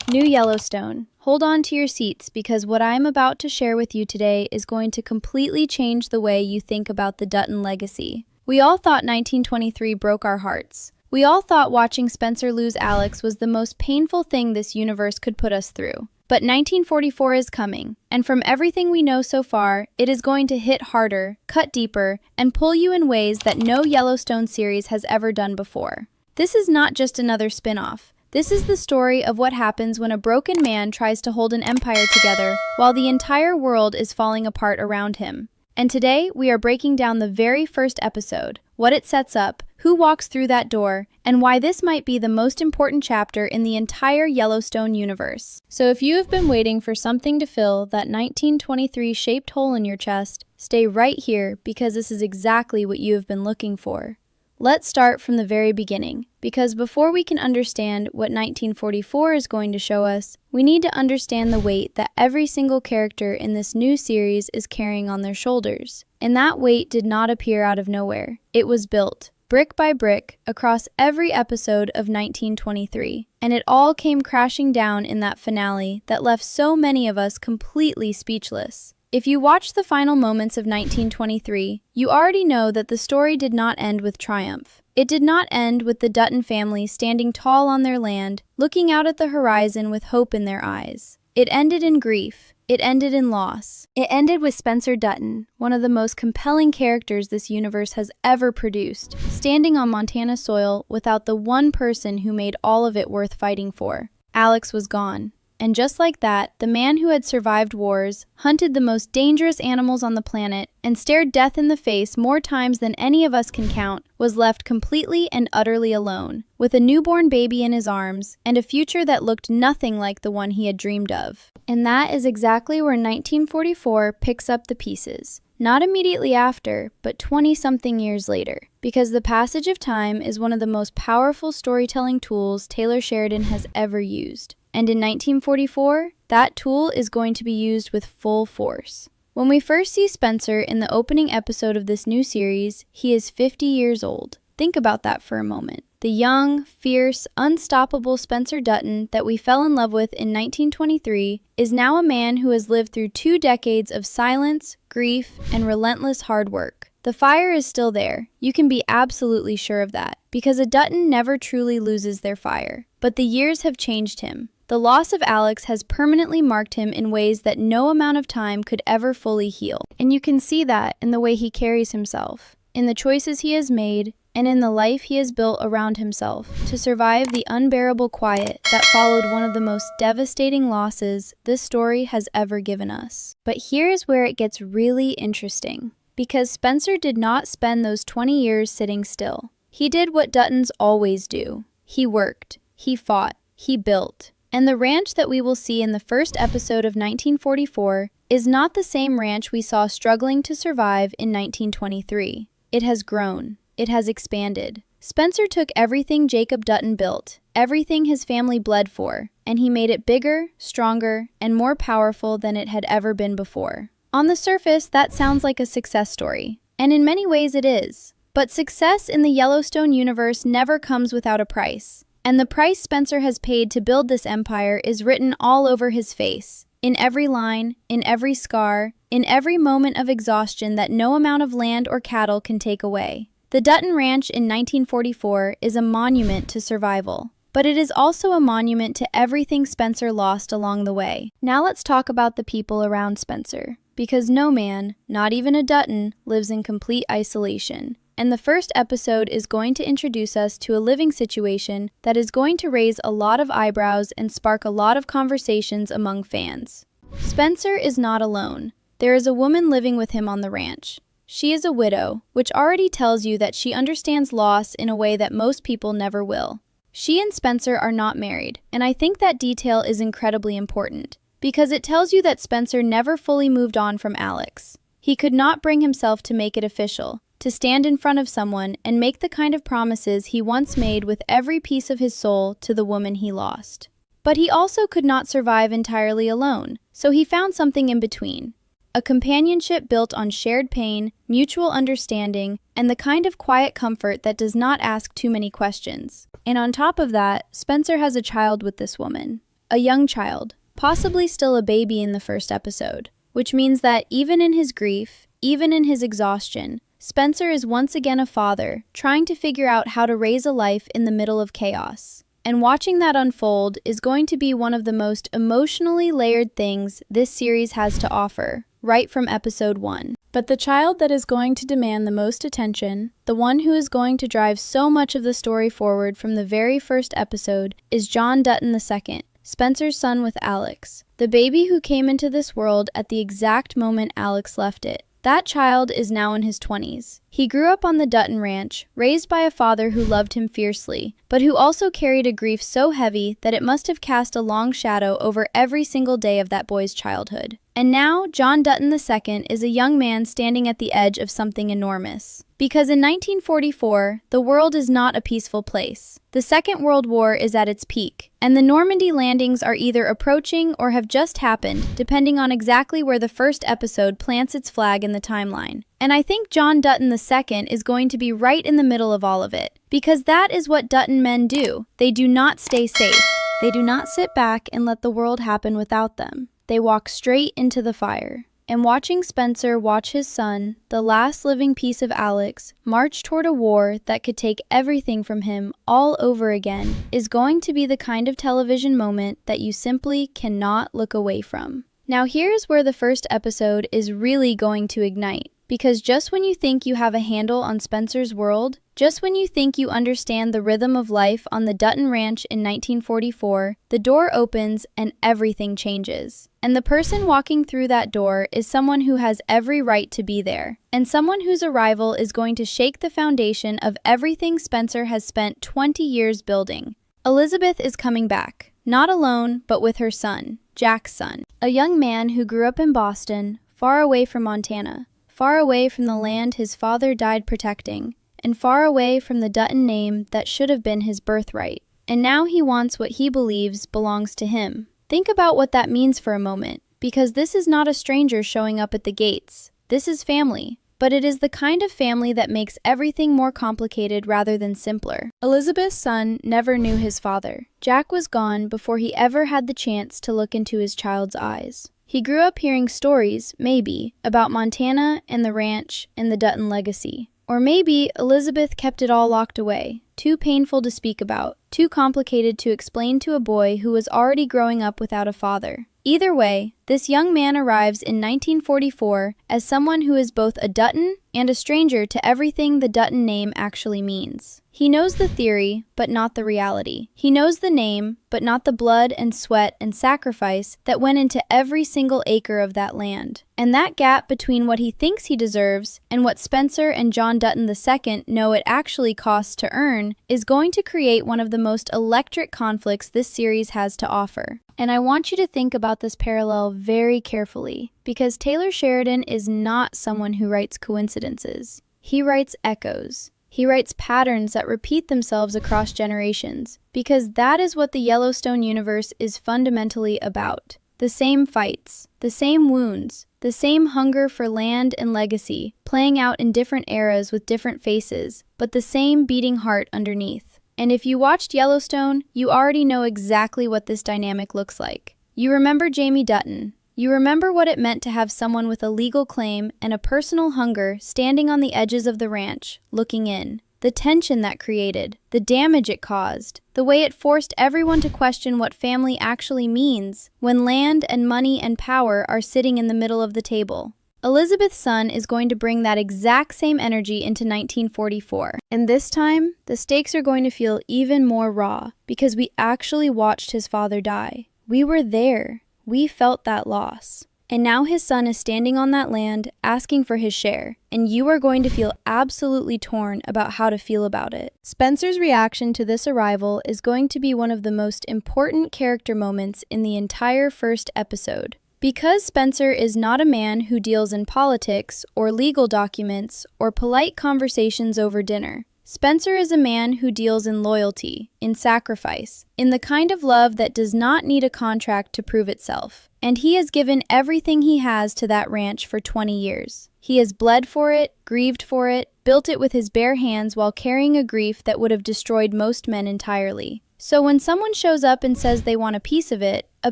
New Yellowstone. Hold on to your seats because what I'm about to share with you today is going to completely change the way you think about the Dutton legacy. We all thought 1923 broke our hearts. We all thought watching Spencer lose Alex was the most painful thing this universe could put us through. But 1944 is coming, and from everything we know so far, it is going to hit harder, cut deeper, and pull you in ways that no Yellowstone series has ever done before. This is not just another spin-off. This is the story of what happens when a broken man tries to hold an empire together while the entire world is falling apart around him. And today, we are breaking down the very first episode, what it sets up, who walks through that door, and why this might be the most important chapter in the entire Yellowstone universe. So if you have been waiting for something to fill that 1923 shaped hole in your chest, stay right here because this is exactly what you have been looking for. Let's start from the very beginning, because before we can understand what 1944 is going to show us, we need to understand the weight that every single character in this new series is carrying on their shoulders. And that weight did not appear out of nowhere. It was built, brick by brick, across every episode of 1923. And it all came crashing down in that finale that left so many of us completely speechless. If you watched the final moments of 1923, you already know that the story did not end with triumph. It did not end with the Dutton family standing tall on their land, looking out at the horizon with hope in their eyes. It ended in grief. It ended in loss. It ended with Spencer Dutton, one of the most compelling characters this universe has ever produced, standing on Montana soil without the one person who made all of it worth fighting for. Alex was gone. And just like that, the man who had survived wars, hunted the most dangerous animals on the planet, and stared death in the face more times than any of us can count, was left completely and utterly alone, with a newborn baby in his arms, and a future that looked nothing like the one he had dreamed of. And that is exactly where 1944 picks up the pieces. Not immediately after, but 20-something years later, because the passage of time is one of the most powerful storytelling tools Taylor Sheridan has ever used. And in 1944, that tool is going to be used with full force. When we first see Spencer in the opening episode of this new series, he is 50 years old. Think about that for a moment. The young, fierce, unstoppable Spencer Dutton that we fell in love with in 1923 is now a man who has lived through 2 decades of silence, grief, and relentless hard work. The fire is still there. You can be absolutely sure of that, because a Dutton never truly loses their fire. But the years have changed him. The loss of Alex has permanently marked him in ways that no amount of time could ever fully heal. And you can see that in the way he carries himself, in the choices he has made, and in the life he has built around himself to survive the unbearable quiet that followed one of the most devastating losses this story has ever given us. But here's where it gets really interesting, because Spencer did not spend those 20 years sitting still. He did what Duttons always do. He worked, he fought, he built. And the ranch that we will see in the first episode of 1944 is not the same ranch we saw struggling to survive in 1923. It has grown. It has expanded. Spencer took everything Jacob Dutton built, everything his family bled for, and he made it bigger, stronger, and more powerful than it had ever been before. On the surface, that sounds like a success story, and in many ways it is. But success in the Yellowstone universe never comes without a price. And the price Spencer has paid to build this empire is written all over his face, in every line, in every scar, in every moment of exhaustion that no amount of land or cattle can take away. The Dutton Ranch in 1944 is a monument to survival, but it is also a monument to everything Spencer lost along the way. Now let's talk about the people around Spencer, because no man, not even a Dutton, lives in complete isolation. And the first episode is going to introduce us to a living situation that is going to raise a lot of eyebrows and spark a lot of conversations among fans. Spencer is not alone. There is a woman living with him on the ranch. She is a widow, which already tells you that she understands loss in a way that most people never will. She and Spencer are not married, and I think that detail is incredibly important, because it tells you that Spencer never fully moved on from Alex. He could not bring himself to make it official, to stand in front of someone and make the kind of promises he once made with every piece of his soul to the woman he lost. But he also could not survive entirely alone, so he found something in between. A companionship built on shared pain, mutual understanding, and the kind of quiet comfort that does not ask too many questions. And on top of that, Spencer has a child with this woman, a young child, possibly still a baby in the first episode, which means that even in his grief, even in his exhaustion, Spencer is once again a father, trying to figure out how to raise a life in the middle of chaos. And watching that unfold is going to be one of the most emotionally layered things this series has to offer, right from episode 1. But the child that is going to demand the most attention, the one who is going to drive so much of the story forward from the very first episode, is John Dutton II, Spencer's son with Alex, the baby who came into this world at the exact moment Alex left it. That child is now in his 20s. He grew up on the Dutton Ranch, raised by a father who loved him fiercely, but who also carried a grief so heavy that it must have cast a long shadow over every single day of that boy's childhood. And now, John Dutton II is a young man standing at the edge of something enormous. Because in 1944, the world is not a peaceful place. The Second World War is at its peak, and the Normandy landings are either approaching or have just happened, depending on exactly where the first episode plants its flag in the timeline. And I think John Dutton II is going to be right in the middle of all of it, because that is what Dutton men do. They do not stay safe. They do not sit back and let the world happen without them. They walk straight into the fire. And watching Spencer watch his son, the last living piece of Alex, march toward a war that could take everything from him all over again is going to be the kind of television moment that you simply cannot look away from. Now here's where the first episode is really going to ignite. Because just when you think you have a handle on Spencer's world, just when you think you understand the rhythm of life on the Dutton Ranch in 1944, the door opens and everything changes. And the person walking through that door is someone who has every right to be there, and someone whose arrival is going to shake the foundation of everything Spencer has spent 20 years building. Elizabeth is coming back, not alone, but with her son, Jack's son, a young man who grew up in Boston, far away from Montana. Far away from the land his father died protecting, and far away from the Dutton name that should have been his birthright. And now he wants what he believes belongs to him. Think about what that means for a moment, because this is not a stranger showing up at the gates. This is family, but it is the kind of family that makes everything more complicated rather than simpler. Elizabeth's son never knew his father. Jack was gone before he ever had the chance to look into his child's eyes. He grew up hearing stories, maybe, about Montana and the ranch and the Dutton legacy. Or maybe Elizabeth kept it all locked away, too painful to speak about, too complicated to explain to a boy who was already growing up without a father. Either way, this young man arrives in 1944 as someone who is both a Dutton and a stranger to everything the Dutton name actually means. He knows the theory, but not the reality. He knows the name, but not the blood and sweat and sacrifice that went into every single acre of that land. And that gap between what he thinks he deserves and what Spencer and John Dutton II know it actually costs to earn is going to create one of the most electric conflicts this series has to offer. And I want you to think about this parallel very carefully, because Taylor Sheridan is not someone who writes coincidences. He writes echoes. He writes patterns that repeat themselves across generations, because that is what the Yellowstone universe is fundamentally about. The same fights, the same wounds, the same hunger for land and legacy, playing out in different eras with different faces, but the same beating heart underneath. And if you watched Yellowstone, you already know exactly what this dynamic looks like. You remember Jamie Dutton. You remember what it meant to have someone with a legal claim and a personal hunger standing on the edges of the ranch, looking in. The tension that created, the damage it caused, the way it forced everyone to question what family actually means when land and money and power are sitting in the middle of the table. Elizabeth's son is going to bring that exact same energy into 1944. And this time, the stakes are going to feel even more raw, because we actually watched his father die. We were there. We felt that loss. And now his son is standing on that land, asking for his share, and you are going to feel absolutely torn about how to feel about it. Spencer's reaction to this arrival is going to be one of the most important character moments in the entire first episode. Because Spencer is not a man who deals in politics, or legal documents, or polite conversations over dinner. Spencer is a man who deals in loyalty, in sacrifice, in the kind of love that does not need a contract to prove itself. And he has given everything he has to that ranch for 20 years. He has bled for it, grieved for it, built it with his bare hands while carrying a grief that would have destroyed most men entirely. So when someone shows up and says they want a piece of it, a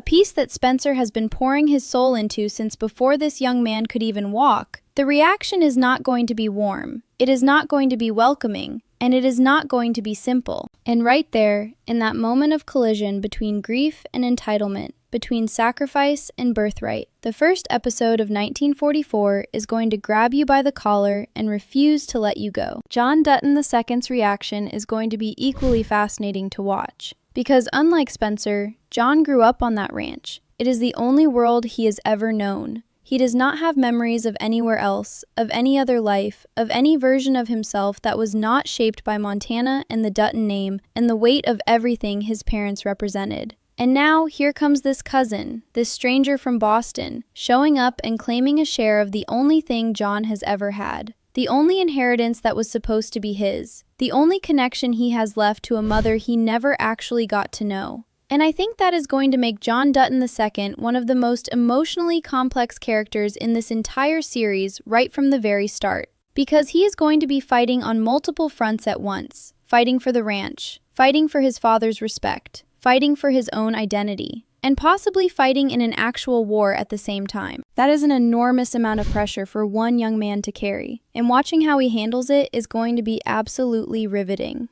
piece that Spencer has been pouring his soul into since before this young man could even walk, the reaction is not going to be warm, it is not going to be welcoming, and it is not going to be simple. And right there, in that moment of collision between grief and entitlement, between sacrifice and birthright, the first episode of 1944 is going to grab you by the collar and refuse to let you go. John Dutton II's reaction is going to be equally fascinating to watch, because unlike Spencer, John grew up on that ranch. It is the only world he has ever known. He does not have memories of anywhere else, of any other life, of any version of himself that was not shaped by Montana and the Dutton name and the weight of everything his parents represented. And now, here comes this cousin, this stranger from Boston, showing up and claiming a share of the only thing John has ever had. The only inheritance that was supposed to be his. The only connection he has left to a mother he never actually got to know. And I think that is going to make John Dutton II one of the most emotionally complex characters in this entire series right from the very start. Because he is going to be fighting on multiple fronts at once. Fighting for the ranch, fighting for his father's respect, fighting for his own identity, and possibly fighting in an actual war at the same time. That is an enormous amount of pressure for one young man to carry, and watching how he handles it is going to be absolutely riveting.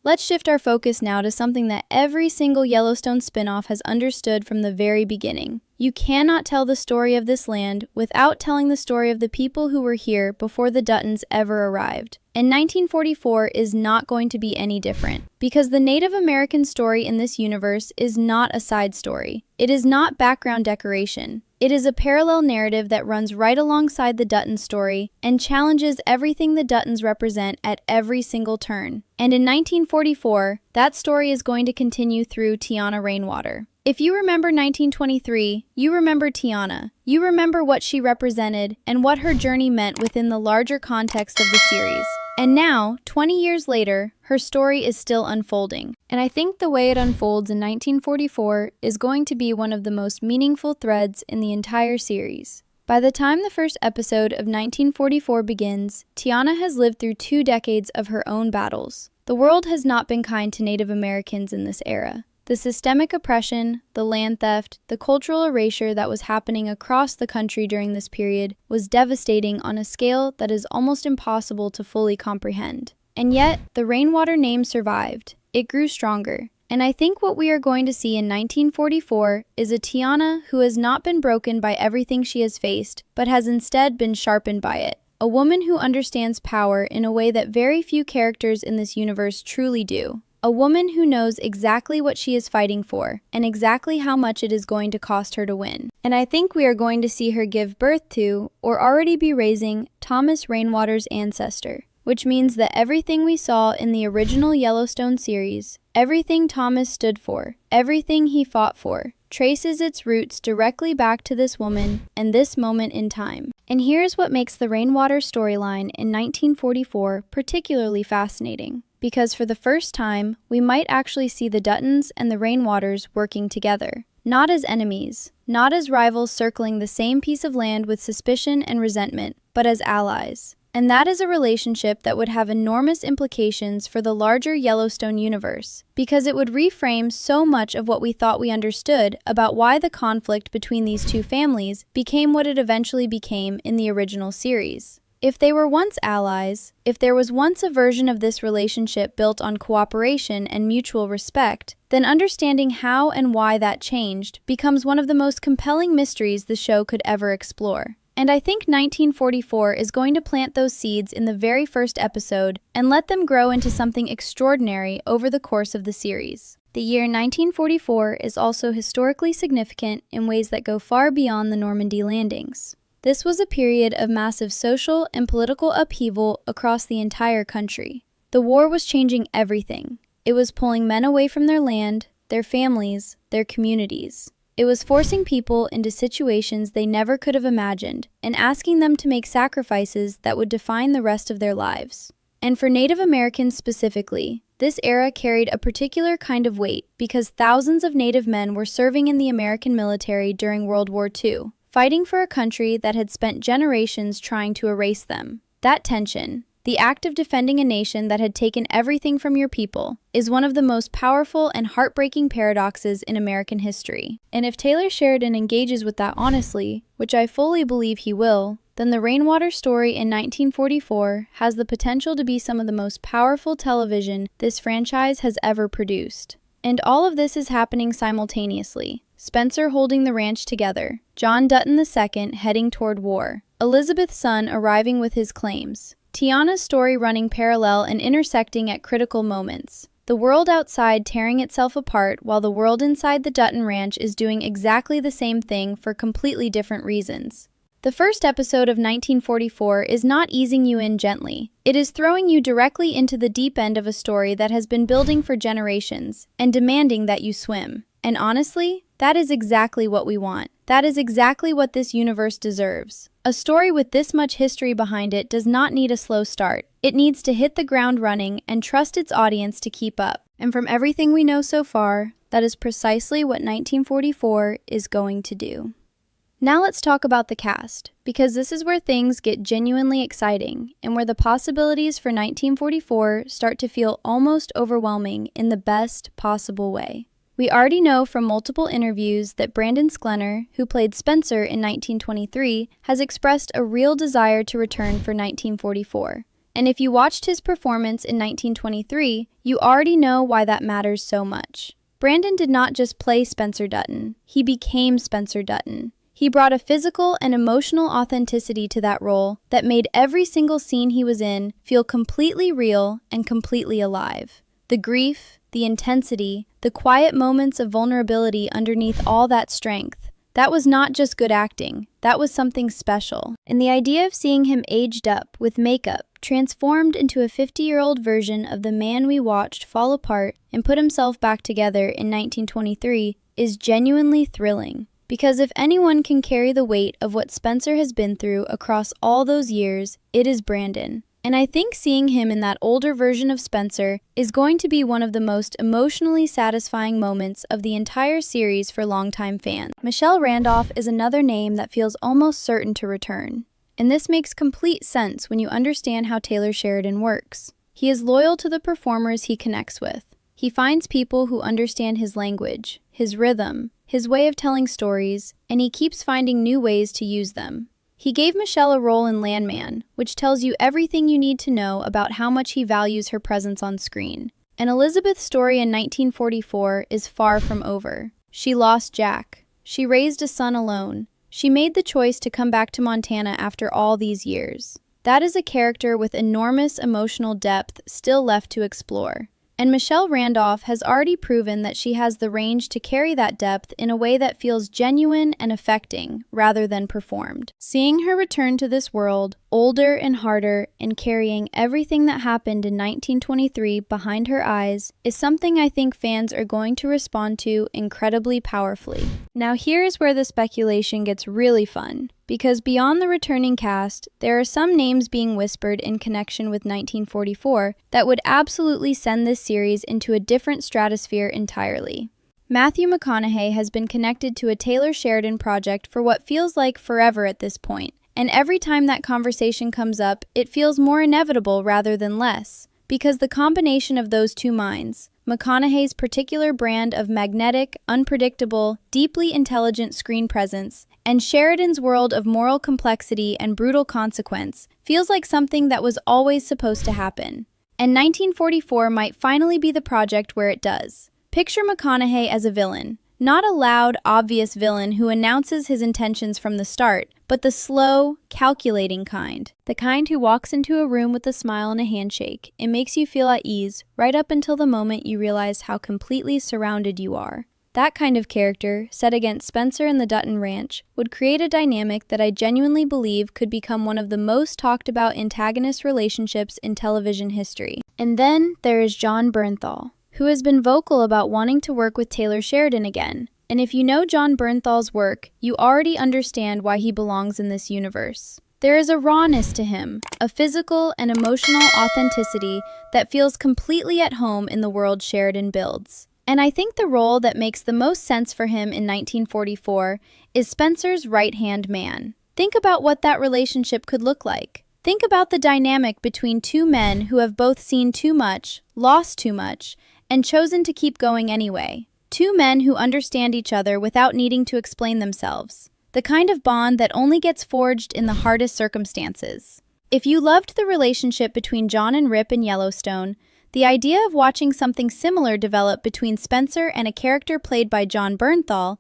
Let's shift our focus now to something that every single Yellowstone spin-off has understood from the very beginning. You cannot tell the story of this land without telling the story of the people who were here before the Duttons ever arrived. And 1944 is not going to be any different, because the Native American story in this universe is not a side story. It is not background decoration. It is a parallel narrative that runs right alongside the Dutton story and challenges everything the Duttons represent at every single turn. And in 1944, that story is going to continue through Tiana Rainwater. If you remember 1923, you remember Tiana. You remember what she represented and what her journey meant within the larger context of the series. And now, 20 years later, her story is still unfolding. And I think the way it unfolds in 1944 is going to be one of the most meaningful threads in the entire series. By the time the first episode of 1944 begins, Tiana has lived through 2 decades of her own battles. The world has not been kind to Native Americans in this era. The systemic oppression, the land theft, the cultural erasure that was happening across the country during this period was devastating on a scale that is almost impossible to fully comprehend. And yet, the Rainwater name survived. It grew stronger. And I think what we are going to see in 1944 is a Tiana who has not been broken by everything she has faced, but has instead been sharpened by it. A woman who understands power in a way that very few characters in this universe truly do. A woman who knows exactly what she is fighting for, and exactly how much it is going to cost her to win. And I think we are going to see her give birth to, or already be raising, Thomas Rainwater's ancestor. Which means that everything we saw in the original Yellowstone series, everything Thomas stood for, everything he fought for, traces its roots directly back to this woman and this moment in time. And here's what makes the Rainwater storyline in 1944 particularly fascinating. Because for the first time, we might actually see the Duttons and the Rainwaters working together. Not as enemies, not as rivals circling the same piece of land with suspicion and resentment, but as allies. And that is a relationship that would have enormous implications for the larger Yellowstone universe, because it would reframe so much of what we thought we understood about why the conflict between these two families became what it eventually became in the original series. If they were once allies, if there was once a version of this relationship built on cooperation and mutual respect, then understanding how and why that changed becomes one of the most compelling mysteries the show could ever explore. And I think 1944 is going to plant those seeds in the very first episode and let them grow into something extraordinary over the course of the series. The year 1944 is also historically significant in ways that go far beyond the Normandy landings. This was a period of massive social and political upheaval across the entire country. The war was changing everything. It was pulling men away from their land, their families, their communities. It was forcing people into situations they never could have imagined and asking them to make sacrifices that would define the rest of their lives. And for Native Americans specifically, this era carried a particular kind of weight because thousands of Native men were serving in the American military during World War II. Fighting for a country that had spent generations trying to erase them. That tension, The act of defending a nation that had taken everything from your people is one of the most powerful and heartbreaking paradoxes in American history. And if Taylor Sheridan engages with that honestly, which I fully believe he will, then the Rainwater story in 1944 has the potential to be some of the most powerful television this franchise has ever produced. And all of this is happening simultaneously. Spencer holding the ranch together, John Dutton II heading toward war, Elizabeth's son arriving with his claims, Tiana's story running parallel and intersecting at critical moments. The world outside tearing itself apart while the world inside the Dutton Ranch is doing exactly the same thing for completely different reasons. The first episode of 1944 is not easing you in gently. It is throwing you directly into the deep end of a story that has been building for generations and demanding that you swim. And honestly, that is exactly what we want. That is exactly what this universe deserves. A story with this much history behind it does not need a slow start. It needs to hit the ground running and trust its audience to keep up. And from everything we know so far, that is precisely what 1944 is going to do. Now let's talk about the cast, because this is where things get genuinely exciting and where the possibilities for 1944 start to feel almost overwhelming in the best possible way. We already know from multiple interviews that Brandon Sklenar, who played Spencer in 1923, has expressed a real desire to return for 1944. And if you watched his performance in 1923, you already know why that matters so much. Brandon did not just play Spencer Dutton, he became Spencer Dutton. He brought a physical and emotional authenticity to that role that made every single scene he was in feel completely real and completely alive. The grief, the intensity, the quiet moments of vulnerability underneath all that strength. That was not just good acting, that was something special. And the idea of seeing him aged up, with makeup, transformed into a 50-year-old version of the man we watched fall apart and put himself back together in 1923 is genuinely thrilling. Because if anyone can carry the weight of what Spencer has been through across all those years, it is Brandon. And I think seeing him in that older version of Spencer is going to be one of the most emotionally satisfying moments of the entire series for longtime fans. Michelle Randolph is another name that feels almost certain to return. And this makes complete sense when you understand how Taylor Sheridan works. He is loyal to the performers he connects with. He finds people who understand his language, his rhythm, his way of telling stories, and he keeps finding new ways to use them. He gave Michelle a role in Landman, which tells you everything you need to know about how much he values her presence on screen. And Elizabeth's story in 1944 is far from over. She lost Jack. She raised a son alone. She made the choice to come back to Montana after all these years. That is a character with enormous emotional depth still left to explore. And Michelle Randolph has already proven that she has the range to carry that depth in a way that feels genuine and affecting, rather than performed. Seeing her return to this world, older and harder, and carrying everything that happened in 1923 behind her eyes, is something I think fans are going to respond to incredibly powerfully. Now here is where the speculation gets really fun. Because beyond the returning cast, there are some names being whispered in connection with 1944 that would absolutely send this series into a different stratosphere entirely. Matthew McConaughey has been connected to a Taylor Sheridan project for what feels like forever at this point, and every time that conversation comes up, it feels more inevitable rather than less. Because the combination of those two minds, McConaughey's particular brand of magnetic, unpredictable, deeply intelligent screen presence, and Sheridan's world of moral complexity and brutal consequence, feels like something that was always supposed to happen. And 1944 might finally be the project where it does. Picture McConaughey as a villain. Not a loud, obvious villain who announces his intentions from the start, but the slow, calculating kind. The kind who walks into a room with a smile and a handshake. It makes you feel at ease, right up until the moment you realize how completely surrounded you are. That kind of character, set against Spencer and the Dutton Ranch, would create a dynamic that I genuinely believe could become one of the most talked about antagonist relationships in television history. And then there is Jon Bernthal, who has been vocal about wanting to work with Taylor Sheridan again. And if you know Jon Bernthal's work, you already understand why he belongs in this universe. There is a rawness to him, a physical and emotional authenticity that feels completely at home in the world Sheridan builds. And I think the role that makes the most sense for him in 1944 is Spencer's right-hand man. Think about what that relationship could look like. Think about the dynamic between two men who have both seen too much, lost too much, and chosen to keep going anyway. Two men who understand each other without needing to explain themselves. The kind of bond that only gets forged in the hardest circumstances. If you loved the relationship between John and Rip in Yellowstone, the idea of watching something similar develop between Spencer and a character played by John Bernthal